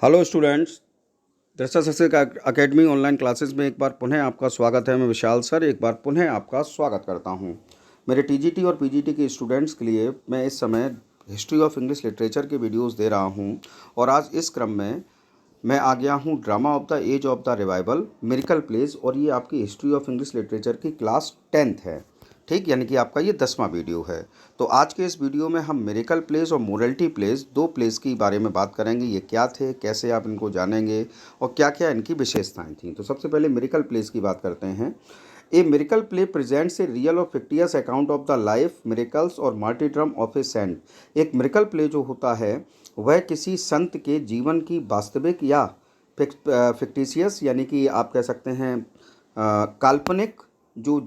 Hello students. दृष्टा शिक्षक academy online classes में एक बार पुनः आपका स्वागत है। मैं विशाल सर एक बार पुनः आपका स्वागत करता हूं। मेरे टीजीटी और पीजीटी के स्टूडेंट्स के लिए मैं इस समय हिस्ट्री ऑफ इंग्लिश लिटरेचर के वीडियोस दे रहा हूं और आज इस क्रम में मैं आ गया हूं drama of the age of the revival miracle plays, और ये आपकी हिस्ट्री ऑफ इंग्लिश लिटरेचर की क्लास 10th है। ठीक, यानी कि आपका ये 10वां वीडियो है। तो आज के इस वीडियो में हम मिरेकल प्लेस और मोरल्टी प्लेस, दो प्लेस की बारे में बात करेंगे। ये क्या थे, कैसे आप इनको जानेंगे और क्या क्या इनकी विशेषताएं थीं। तो सबसे पहले मिरेकल प्लेस की बात करते हैं। A miracle play presents a real or fictitious account of the life, miracles or martyrdom of a saint. एक मिरेकल प्ले जो होता है वह किसी संत के जीवन की वास्तविक या फिक्टिशियस, यानी कि आप कह सकते हैं काल्पनिक जो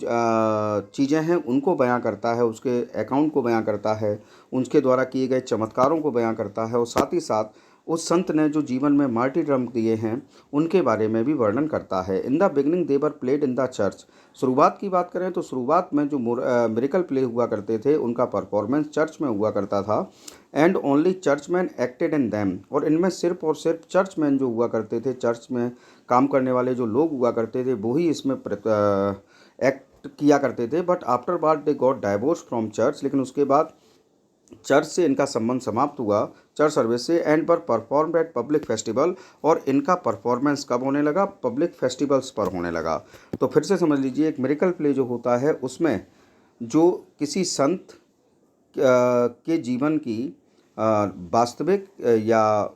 चीज़ें हैं उनको बयां करता है, उसके अकाउंट को बयां करता है, उनके द्वारा किए गए चमत्कारों को बयां करता है, और साथ ही साथ उस संत ने जो जीवन में मार्टिरडम दिए हैं उनके बारे में भी वर्णन करता है। In the beginning they were played in the church. शुरुआत की बात करें तो शुरुआत में जो मिरेकल प्ले हुआ करते थे उनका परफॉर्मेंस चर्च में हुआ करता था। And only churchman acted in them, और इनमें सिर्फ और सिर्फ चर्चमैन जो हुआ करते थे, चर्च में काम करने वाले जो लोग हुआ करते थे वो ही इसमें एक्ट किया करते थे। But after bar they got divorce from church, लेकिन उसके बाद चर्च से इनका संबंध समाप्त हुआ, चर्च सर्विस से। एंड पर परफॉर्म एट पब्लिक फेस्टिवल, और इनका परफॉर्मेंस कब होने लगा? पब्लिक फेस्टिवल्स पर होने लगा। तो फिर से समझ लीजिए, एक मिरेकल प्ले जो होता है उसमें जो किसी संत के जीवन की वास्तविक या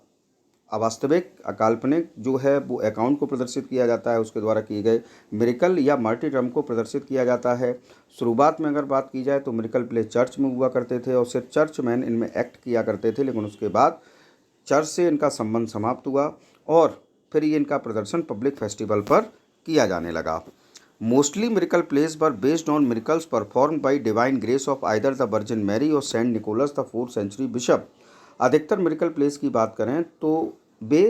अवास्तविक काल्पनिक जो है वो अकाउंट को प्रदर्शित किया जाता है, उसके द्वारा किए गए मिरेकल या मार्टिरडम को प्रदर्शित किया जाता है। शुरुआत में अगर बात की जाए तो मिरेकल प्ले चर्च में हुआ करते थे और सिर्फ चर्चमैन इनमें एक्ट किया करते थे, लेकिन उसके बाद चर्च से इनका संबंध समाप्त हुआ और फिर ये इनका प्रदर्शन पब्लिक फेस्टिवल पर किया जाने लगा। Mostly miracle plays were based on miracles perform by divine grace of either the Virgin Mary और Saint Nicholas the 4th century bishop. अधिकतर मिरेकल प्लेस की बात करें तो वे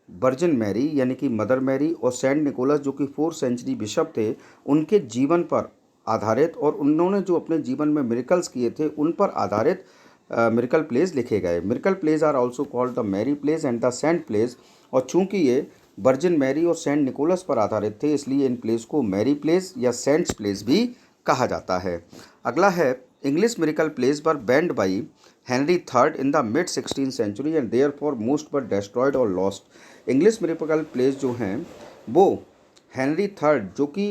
वर्जिन मैरी यानी कि मदर मैरी और सेंट निकोलस जो कि 4th सेंचुरी बिशप थे उनके जीवन पर आधारित, और उन्होंने जो अपने जीवन में मिरेकल्स किए थे उन पर आधारित मिरेकल प्लेस लिखे गए। Miracle plays are also called the Mary plays and the saint plays, और चूंकि ये वर्जिन मैरी और सेंट निकोलस पर आधारित थे इसलिए इन प्लेस को मैरी प्लेस या सेंट्स प्लेस भी कहा जाता है। अगला है English miracle plays were banned by Henry third in the mid 16th century and therefore most were destroyed और लॉस्ट। इंग्लिश मिरेकल प्लेस जो हैं वो हेनरी थर्ड जो कि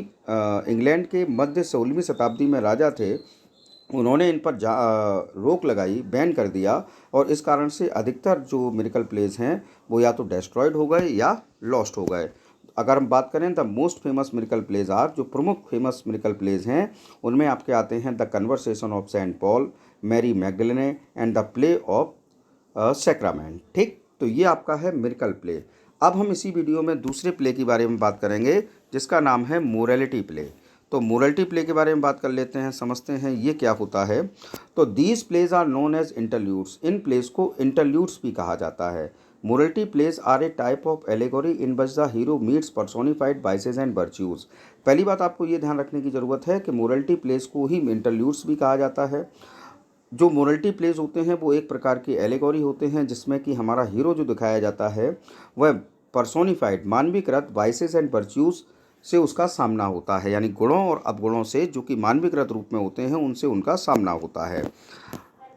इंग्लैंड के मध्य 16वीं शताब्दी में राजा थे, उन्होंने इन पर रोक लगाई, बैन कर दिया, और इस कारण से अधिकतर जो मिरेकल प्लेस हैं वो या तो डेस्ट्रॉयड हो गए या लॉस्ट हो गए। अगर हम बात करें the most famous miracle plays are, जो प्रमुख फेमस मिरेकल प्लेस हैं उनमें आपके आते हैं the conversation of Saint Paul, Mary Magdalene and the play of sacrament. ठीक, तो ये आपका है मिरेकल प्ले। अब हम इसी वीडियो में दूसरे प्ले के बारे में बात करेंगे जिसका नाम है मोरलिटी प्ले। तो मोरलिटी प्ले के बारे में बात कर लेते हैं, समझते हैं ये क्या होता है। तो these plays are known as interludes, इन प्लेस को इंटरल्यूड्स भी कहा जाता है। Morality plays are a type of allegory in which the hero meets personified vices and virtues. पहली बात आपको ये ध्यान रखने की ज़रूरत है कि मोरलिटी प्लेस को ही इंटरल्यूड्स भी कहा जाता है। जो मोरलिटी प्लेस होते हैं वो एक प्रकार के एलेगोरी होते हैं जिसमें कि हमारा हीरो जो दिखाया जाता है वह पर्सोनिफाइड मानवीकृत वाइसेस एंड वर्च्यूज से उसका सामना होता है, यानी गुणों और अवगुणों से जो कि मानवीकृत रूप में होते हैं उनसे उनका सामना होता है।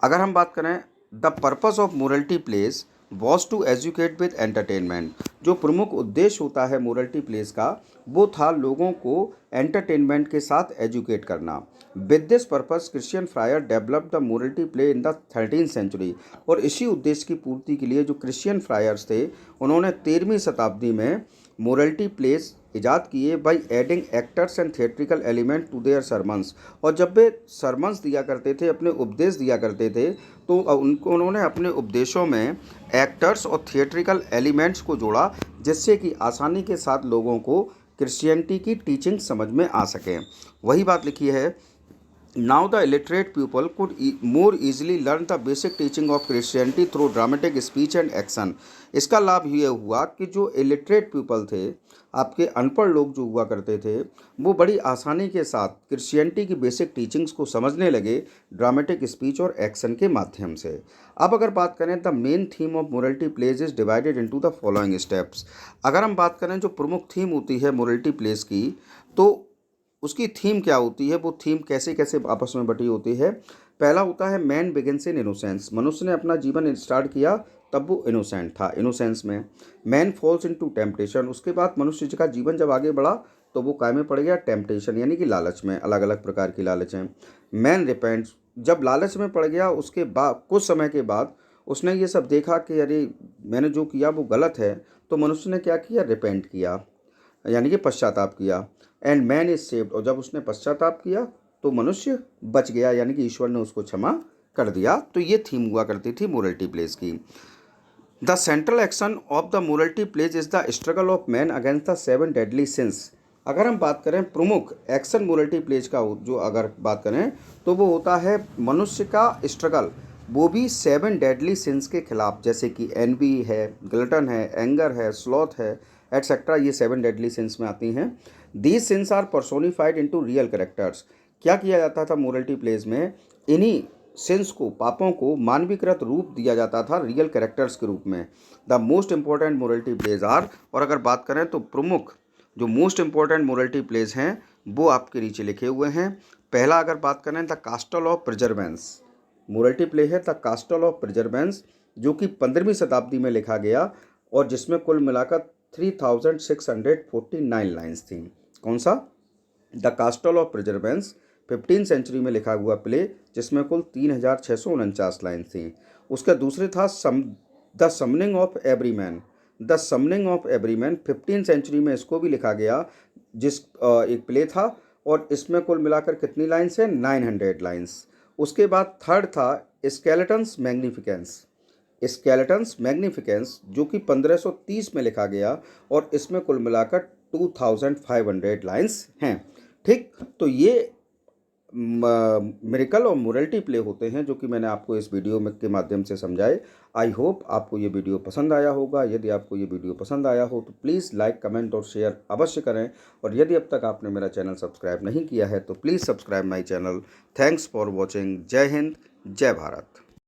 अगर हम बात करें the purpose of morality plays was to educate with entertainment, जो प्रमुख उद्देश्य होता है मोरलिटी प्लेस का वो था लोगों को एंटरटेनमेंट के साथ एजुकेट करना। With this purpose Christian friar develop the morality play in the 13th century, और इसी उद्देश्य की पूर्ति के लिए जो क्रिश्चियन फ्रायर्स थे उन्होंने 13वीं शताब्दी में मोरलिटी प्लेस ईजाद किए by adding actors and theatrical element to their sermons. और जब वे सरमन्स दिया करते थे, अपने उपदेश दिया करते थे, तो उन्होंने अपने उपदेशों में एक्टर्स और थिएट्रिकल एलिमेंट्स को जोड़ा जिससे कि आसानी के साथ लोगों को क्रिश्चियनिटी की टीचिंग समझ में आ सके। वही बात लिखी है Now the illiterate pupil could more easily learn the basic teaching of Christianity through dramatic speech and action. इसका लाभ ये हुआ कि जो illiterate pupil थे, आपके अनपढ़ लोग जो हुआ करते थे, वो बड़ी आसानी के साथ क्रिश्चियनिटी की बेसिक टीचिंग्स को समझने लगे ड्रामेटिक स्पीच और एक्शन के माध्यम से। अब अगर बात करें the main theme of morality plays is divided into the following steps. अगर हम बात करें जो प्रमुख थीम होती है मोरलिटी प्लेज की, तो उसकी थीम क्या होती है, वो थीम कैसे कैसे आपस में बटी होती है। पहला होता है मैन बिगिन्स इन इनोसेंस। मनुष्य ने अपना जीवन स्टार्ट किया तब वो इनोसेंट था, इनोसेंस में। Man falls into temptation. उसके बाद मनुष्य का जीवन जब आगे बढ़ा तो वो काय में पड़ गया, टेम्पटेशन यानी कि लालच में। अलग अलग प्रकार की लालच हैं। Man repents. जब लालच में पड़ गया उसके बाद कुछ समय के बाद उसने ये सब देखा कि अरे मैंने जो किया वो गलत है, तो मनुष्य ने क्या किया, रिपेंट किया यानी कि पश्चाताप किया। And man is saved. और जब उसने पश्चाताप किया तो मनुष्य बच गया यानी कि ईश्वर ने उसको क्षमा कर दिया। तो ये थीम हुआ करती थी मोरलिटी प्लेज की। The central action of the morality plays is the struggle of man against the 7 deadly sins. अगर हम बात करें प्रमुख एक्शन मोरलिटी प्लेज का, जो अगर बात करें तो वो होता है मनुष्य का स्ट्रगल, वो भी 7 डेडली सिंस के खिलाफ, जैसे कि एनवी है, ग्लटन है, एंगर है, स्लॉथ है, एटसेट्रा। ये 7 डेडली सिंस में आती हैं। These sins are personified into real characters. क्या किया जाता था मोरलिटी प्लेज में, इन्हीं सिंस को, पापों को मानवीकृत रूप दिया जाता था रियल कैरेक्टर्स के रूप में। The most important morality plays are, और अगर बात करें तो प्रमुख जो मोस्ट इंपॉर्टेंट मोरलिटी प्लेज हैं वो आपके नीचे लिखे हुए हैं। पहला अगर बात करें the castle of प्रिजर्वेंस। Morality play है द कास्टल ऑफ प्रिजर्वेंस, जो कि 15वीं शताब्दी में लिखा गया और जिसमें कुल मिलाकर 3649 लाइन्स थी। कौन सा, द कास्टल ऑफ प्रिजर्वेंस, 15वीं सेंचुरी में लिखा हुआ प्ले जिसमें कुल 3649 लाइन्स थी। उसका दूसरे था the summoning of every man. The summoning of every man 15वीं सेंचुरी में इसको भी लिखा गया, जिस एक प्ले था और इसमें कुल मिलाकर कितनी लाइन्स हैं, 900 लाइन्स। उसके बाद थर्ड था स्केलेटन्स मैग्निफिकेंस। स्केलेटन्स मैग्निफिकेंस जो कि 1530 में लिखा गया और इसमें कुल मिलाकर 2500 लाइन्स हैं। ठीक, तो ये मिरेकल और मोरलिटी प्ले होते हैं जो कि मैंने आपको इस वीडियो में के माध्यम से समझाए। आई होप आपको ये वीडियो पसंद आया होगा। यदि आपको ये वीडियो पसंद आया हो तो प्लीज़ लाइक, कमेंट और शेयर अवश्य करें। और यदि अब तक आपने मेरा चैनल सब्सक्राइब नहीं किया है तो please subscribe my channel. Thanks for watching. जय हिंद, जय भारत।